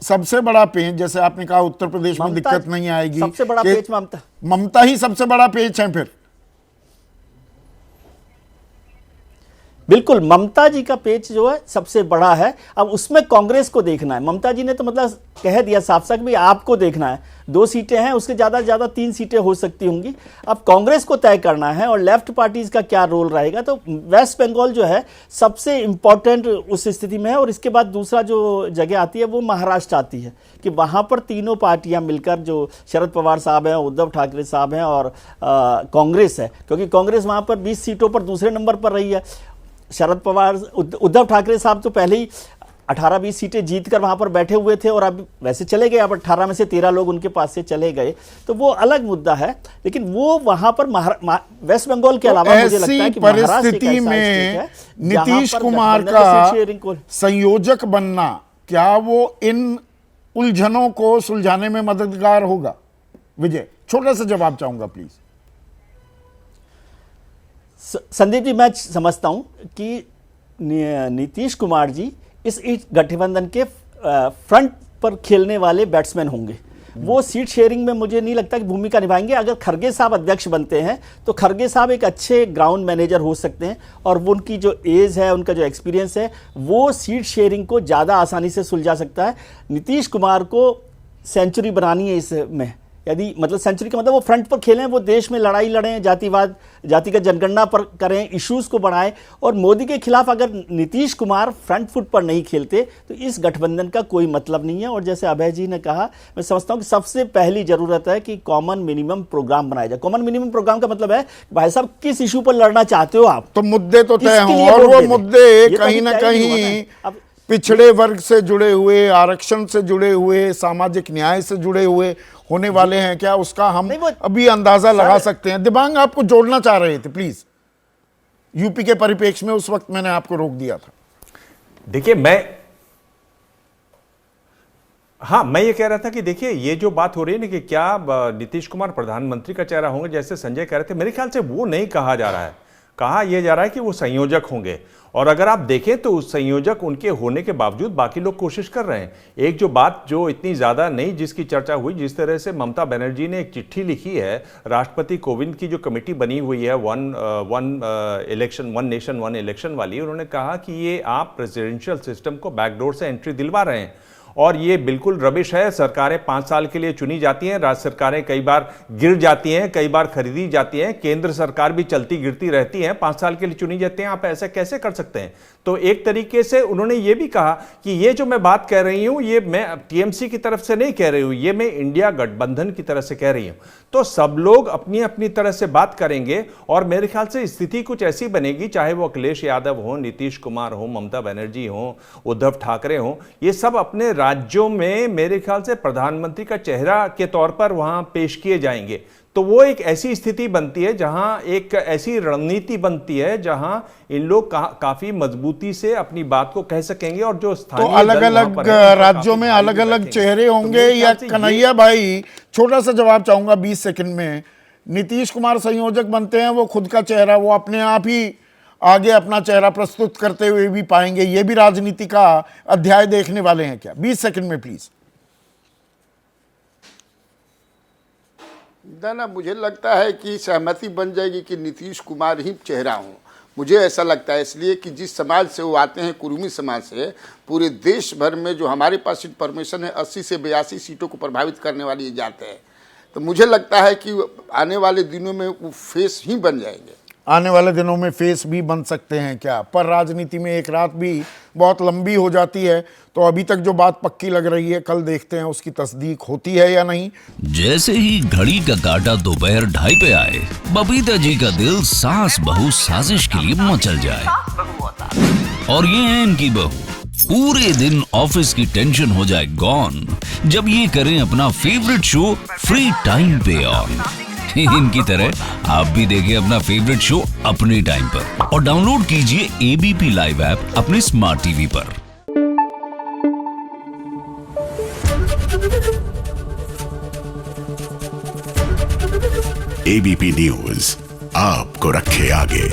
सबसे बड़ा पेच, जैसे आपने कहा उत्तर प्रदेश में दिक्कत नहीं आएगी, सबसे बड़ा पेच ममता ही सबसे बड़ा पेच है फिर। बिल्कुल, ममता जी का पेच जो है सबसे बड़ा है। अब उसमें कांग्रेस को देखना है। ममता जी ने तो मतलब कह दिया साफ साफ भी आपको देखना है, 2 सीटें हैं, उसके ज़्यादा से ज़्यादा 3 सीटें हो सकती होंगी। अब कांग्रेस को तय करना है और लेफ्ट पार्टीज का क्या रोल रहेगा। तो वेस्ट बंगाल जो है सबसे इंपॉर्टेंट उस स्थिति में है। और इसके बाद दूसरा जो जगह आती है वो महाराष्ट्र आती है कि वहाँ पर तीनों पार्टियाँ मिलकर, जो शरद पवार साहब हैं, उद्धव ठाकरे साहब हैं और कांग्रेस है, क्योंकि कांग्रेस वहाँ पर 20 सीटों पर दूसरे नंबर पर रही है। शरद पवार, उद्धव ठाकरे साहब तो पहले ही 18-20 सीटें जीतकर वहां पर बैठे हुए थे और अब वैसे चले गए। अब 18 में से 13 लोग उनके पास से चले गए, तो वो अलग मुद्दा है। लेकिन वो वहां पर वेस्ट बंगाल के अलावा मुझे लगता है कि परिस्थिति में नीतीश कुमार का संयोजक बनना, क्या वो इन उलझनों को सुलझाने में मददगार होगा? विजय, छोटा सा जवाब चाहूंगा प्लीज। संदीप जी, मैं समझता हूं कि नीतीश कुमार जी इस गठबंधन के फ्रंट पर खेलने वाले बैट्समैन होंगे। वो सीट शेयरिंग में मुझे नहीं लगता कि भूमिका निभाएंगे। अगर खरगे साहब अध्यक्ष बनते हैं तो खरगे साहब एक अच्छे ग्राउंड मैनेजर हो सकते हैं और वो उनकी जो एज है, उनका जो एक्सपीरियंस है, वो सीट शेयरिंग को ज़्यादा आसानी से सुलझा सकता है। नीतीश कुमार को सेंचुरी बनानी है इसमें, यदि मतलब सेंचुरी का मतलब वो फ्रंट पर खेलें, वो देश में लड़ाई लड़ें, जातिवाद, जातिगत जनगणना पर करें, इश्यूज को बढ़ाएं। और मोदी के खिलाफ अगर नीतीश कुमार फ्रंट फुट पर नहीं खेलते तो इस गठबंधन का कोई मतलब नहीं है। और जैसे अभय जी ने कहा, मैं समझता हूं कि सबसे पहली जरूरत है कि कॉमन मिनिमम प्रोग्राम बनाया जाए। कॉमन मिनिमम प्रोग्राम का मतलब है भाई साहब किस इशू पर लड़ना चाहते हो आप, तो मुद्दे तो तय हों और वो मुद्दे कहीं ना कहीं पिछड़े वर्ग से जुड़े हुए, आरक्षण से जुड़े हुए, सामाजिक न्याय से जुड़े हुए होने वाले हैं क्या, उसका हम अभी अंदाजा लगा सकते हैं। दिबांग, आपको जोड़ना चाह रहे थे प्लीज, यूपी के परिप्रेक्ष्य में उस वक्त मैंने आपको रोक दिया था। देखिए, मैं ये कह रहा था कि देखिए ये जो बात हो रही है ना कि क्या नीतीश कुमार प्रधानमंत्री का चेहरा होंगे, जैसे संजय कह रहे थे, मेरे ख्याल से वो नहीं कहा जा रहा है। कहा यह जा रहा है कि वो संयोजक होंगे। और अगर आप देखें तो संयोजक उनके होने के बावजूद बाकी लोग कोशिश कर रहे हैं। एक जो बात जो इतनी ज्यादा नहीं जिसकी चर्चा हुई, जिस तरह से ममता बनर्जी ने एक चिट्ठी लिखी है, राष्ट्रपति कोविंद की जो कमेटी बनी हुई है वन नेशन वन इलेक्शन वाली, उन्होंने कहा कि ये आप प्रेसिडेंशियल सिस्टम को बैकडोर से एंट्री दिलवा रहे हैं और ये बिल्कुल रबिश है। सरकारें 5 साल के लिए चुनी जाती हैं, राज्य सरकारें कई बार गिर जाती हैं, कई बार खरीदी जाती हैं, केंद्र सरकार भी चलती गिरती रहती है, 5 साल के लिए चुनी जाती हैं, आप ऐसे कैसे कर सकते हैं? तो एक तरीके से उन्होंने ये भी कहा कि ये जो मैं बात कह रही हूं, ये मैं टीएमसी की तरफ से नहीं कह रही हूं, ये मैं इंडिया गठबंधन की तरफ से कह रही हूं। तो सब लोग अपनी अपनी तरह से बात करेंगे और मेरे ख्याल से स्थिति कुछ ऐसी बनेगी, चाहे वो अखिलेश यादव हो, नीतीश कुमार हो, ममता बनर्जी हो, उद्धव ठाकरे हो, ये सब अपने राज्यों में मेरे ख्याल से प्रधानमंत्री का चेहरा के तौर पर वहां पेश किए जाएंगे। तो वो एक ऐसी स्थिति बनती है जहां एक ऐसी रणनीति बनती है जहां इन लोग काफी मजबूती से अपनी बात को कह सकेंगे। और जो स्थानीय तो अलग अलग राज्यों में अलग अलग चेहरे होंगे या कन्हैया भाई, छोटा सा जवाब चाहूंगा 20 सेकंड में। नीतीश कुमार संयोजक बनते हैं, वो खुद का चेहरा वो अपने आप ही आगे अपना चेहरा प्रस्तुत करते हुए भी पाएंगे, ये भी राजनीति का अध्याय देखने वाले हैं क्या? 20 सेकंड में प्लीज। ना मुझे लगता है कि सहमति बन जाएगी कि नीतीश कुमार ही चेहरा हो। मुझे ऐसा लगता है, इसलिए कि जिस समाज से वो आते हैं, कुरुमी समाज से, पूरे देश भर में जो हमारे पास इंफॉर्मेशन है 80 से 82 सीटों को प्रभावित करने वाली ये जाते हैं। तो मुझे लगता है कि आने वाले दिनों में वो फेस ही बन जाएंगे। आने वाले दिनों में फेस भी बन सकते हैं क्या? पर राजनीति में एक रात भी बहुत लंबी हो जाती है, तो अभी तक जो बात पक्की लग रही है, कल देखते हैं उसकी तस्दीक होती है या नहीं। जैसे ही घड़ी का काटा दोपहर 2:30 पे आए, बबीता जी का दिल सास बहू साजिश के लिए मचल जाए। और ये है इनकी बहू, पूरे दिन ऑफिस की टेंशन हो जाए गॉन जब ये करें अपना फेवरेट शो फ्री टाइम पे ऑन। इनकी तरह आप भी देखिए अपना फेवरेट शो अपने टाइम पर और डाउनलोड कीजिए एबीपी लाइव ऐप अपने स्मार्ट टीवी पर। एबीपी न्यूज आपको रखे आगे।